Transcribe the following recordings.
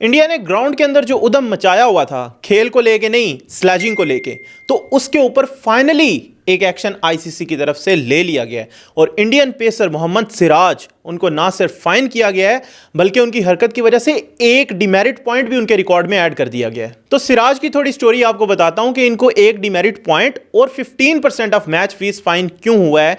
India ने ground के अंदर जो उद्यम मचाया हुआ था, खेल को लेके नहीं स्लैजिंग को लेके, तो उसके ऊपर फाइनली एक एक्शन आईसीसी की तरफ से ले लिया गया है और इंडियन पेसर मोहम्मद सिराज, उनको ना सिर्फ फाइन किया गया है बल्कि उनकी हरकत की वजह से एक डिमेरिट पॉइंट भी उनके रिकॉर्ड में ऐड कर दिया गया है। तो सिराज की थोड़ी स्टोरी आपको बताता हूं कि इनको एक डिमेरिट पॉइंट और 15% ऑफ मैच फीस फाइन क्यों हुआ है।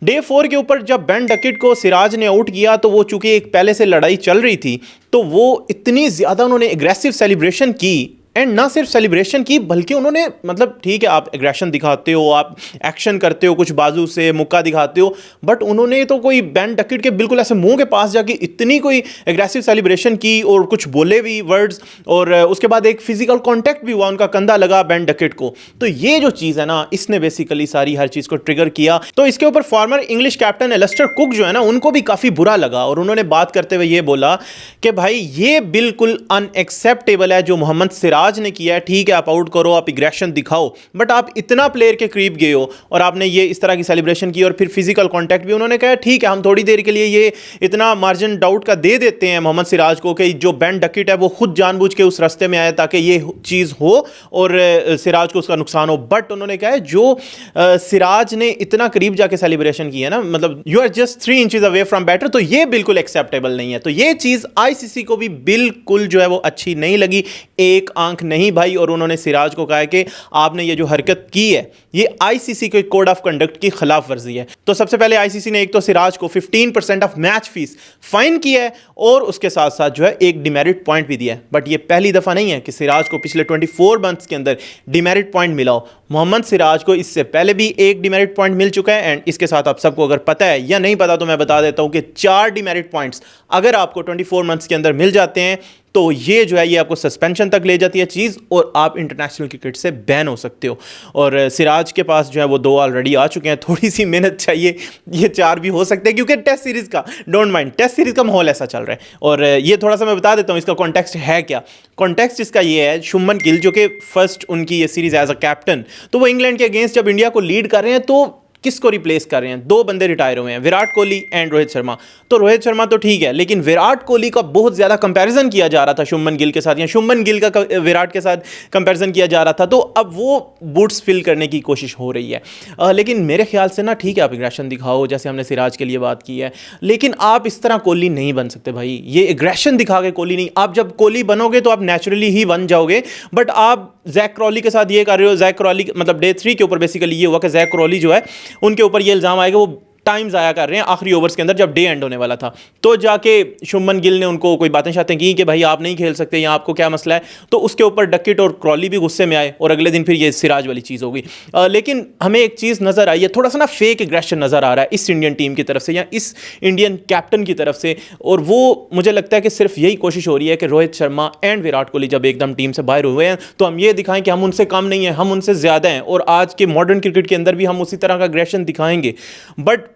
डे 4 के ऊपर जब बेन डकेट को सिराज ने आउट किया तो वो चूंकि एक पहले से लड़ाई चल रही थी तो वो इतनी ज़्यादा उन्होंने एग्रेसिव सेलिब्रेशन की, एंड ना सिर्फ सेलिब्रेशन की बल्कि उन्होंने मतलब ठीक है आप एग्रेशन दिखाते हो, आप एक्शन करते हो, कुछ बाजू से मुक्का दिखाते हो, बट उन्होंने तो कोई बेन डकेट के बिल्कुल ऐसे मुंह के पास जाके इतनी कोई एग्रेसिव सेलिब्रेशन की और कुछ बोले भी वर्ड्स, और उसके बाद एक फिजिकल कॉन्टैक्ट भी हुआ, उनका कंधा लगा बेन डकेट को। तो ये जो चीज़ है ना, इसने बेसिकली सारी हर चीज़ को ट्रिगर किया। तो इसके ऊपर former English captain Alastair Cook जो है ना, उनको भी काफ़ी बुरा लगा और उन्होंने बात करते हुए ये बोला कि भाई ये बिल्कुल अनएक्सेप्टेबल है जो मोहम्मद सिराज ने किया है। ठीक है आप आउट करो, आप एग्रेशन दिखाओ, बट आप इतना प्लेयर के करीब गए हो और आपने ये इस तरह की सेलिब्रेशन की और फिर फिजिकल कांटेक्ट भी। उन्होंने कहा ठीक है हम थोड़ी देर के लिए ये इतना मार्जिन डाउट का दे देते हैं मोहम्मद सिराज को कि जो बेन डकेट है वो खुद जानबूझ के उस रास्ते में आए ताकि ये चीज़ हो और सिराज को उसका नुकसान हो। बट उन्होंने कहा जो सिराज ने इतना करीब जाके सेलिब्रेशन की है ना, मतलब you are just 3 inches away from batter, तो ये बिल्कुल एक्सेप्टेबल नहीं है। तो ये चीज़ आईसीसी को भी बिल्कुल जो है वो अच्छी नहीं लगी, एक आंख नहीं भाई। और उन्होंने सिराज को कहा कि आपने ये जो हरकत की है ये आईसीसी के कोड ऑफ कंडक्ट की खिलाफ वर्जी है। तो सबसे पहले आईसीसी ने एक तो सिराज को 15% ऑफ मैच फीस फाइन किया है और उसके साथ साथ जो है एक डिमेरिट पॉइंट भी दिया है। बट ये पहली दफा नहीं है कि सिराज को पिछले 24 मंथ्स के अंदर डिमेरिट पॉइंट मिला हो। मोहम्मद सिराज को इससे पहले भी एक डिमेरिट पॉइंट मिल चुका है, एंड इसके साथ आप सबको अगर पता है या नहीं पता तो मैं बता देता हूं कि 4 डिमेरिट पॉइंट्स अगर आपको 24 मंथ्स के अंदर मिल जाते हैं तो ये जो है ये आपको सस्पेंशन तक ले जाती है चीज़ और आप इंटरनेशनल क्रिकेट से बैन हो सकते हो। और सिराज के पास जो है वो 2 ऑलरेडी आ चुके हैं, थोड़ी सी मेहनत चाहिए, ये 4 भी हो सकते हैं क्योंकि टेस्ट सीरीज़ का डोंट माइंड, टेस्ट सीरीज़ का माहौल ऐसा चल रहा है। और ये थोड़ा सा मैं बता देता हूँ इसका कॉन्टेक्स्ट है क्या। कॉन्टेक्स्ट इसका ये है, शुभमन गिल जो कि फर्स्ट उनकी ये सीरीज़ एज अ कैप्टन, तो वो इंग्लैंड के अगेंस्ट जब इंडिया को लीड कर रहे हैं तो किसको रिप्लेस कर रहे हैं, 2 बंदे रिटायर हुए हैं, विराट कोहली एंड रोहित शर्मा। तो रोहित शर्मा तो ठीक है, लेकिन विराट कोहली का बहुत ज़्यादा कंपैरिजन किया जा रहा था शुभमन गिल के साथ, या शुभमन गिल का विराट के साथ कंपैरिजन किया जा रहा था। तो अब वो बूट्स फिल करने की कोशिश हो रही है। लेकिन मेरे ख्याल से ना ठीक है आप एग्रेशन दिखाओ, जैसे हमने सिराज के लिए बात की है, लेकिन आप इस तरह कोहली नहीं बन सकते भाई। ये एग्रेशन दिखा के कोहली नहीं, आप जब कोहली बनोगे तो आप नेचुरली ही बन जाओगे। बट आप जैक क्रॉली के साथ ये कर रहे हो, जैक क्रॉली मतलब डे 3 के ऊपर बेसिकली ये हुआ कि जैक क्रॉली जो है उनके ऊपर ये इल्ज़ाम आएगा वो टाइम ज़ाया कर रहे हैं आखिरी ओवर्स के अंदर जब डे एंड होने वाला था। तो जाके शुभमन गिल ने उनको कोई बातें शातें की कि भाई आप नहीं खेल सकते या आपको क्या मसला है। तो उसके ऊपर डकेट और क्रॉली भी गुस्से में आए और अगले दिन फिर ये सिराज वाली चीज़ हो गई। लेकिन हमें एक चीज़ नज़र आई है, थोड़ा सा ना फेक एग्रेशन नज़र आ रहा है इस इंडियन टीम की तरफ से या इस इंडियन कैप्टन की तरफ से, और वो मुझे लगता है कि सिर्फ यही कोशिश हो रही है कि रोहित शर्मा एंड विराट कोहली जब एकदम टीम से बाहर हुए हैं तो हम ये दिखाएं कि हम उनसे कम नहीं हैं, हम उनसे ज़्यादा हैं, और आज के मॉडर्न क्रिकेट के अंदर भी हम उसी तरह का एग्रेशन दिखाएंगे। बट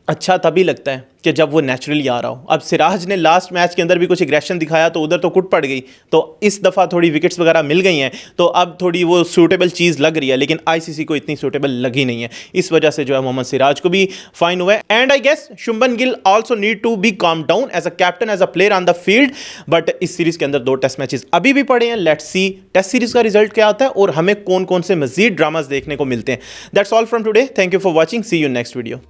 अच्छा तभी लगता है कि जब वो नेचुरली आ रहा हो। अब सिराज ने लास्ट मैच के अंदर भी कुछ एग्रेशन दिखाया तो उधर तो कुट पड़ गई, तो इस दफ़ा थोड़ी विकेट्स वगैरह मिल गई हैं तो अब थोड़ी वो सूटेबल चीज़ लग रही है, लेकिन आईसीसी को इतनी सूटेबल लगी नहीं है। इस वजह से जो है मोहम्मद सिराज को भी फाइन हुआ है। And I guess Shubman Gill also need to be calm down as a captain, as a player on the field. But इस सीरीज़ के अंदर 2 टेस्ट मैचेस अभी भी पड़े हैं, लेट्स सी टेस्ट सीरीज़ का रिजल्ट क्या आता है और हमें कौन कौन से मजीद ड्रामास देखने को मिलते हैं। That's all from today, thank you for watching, see you next video.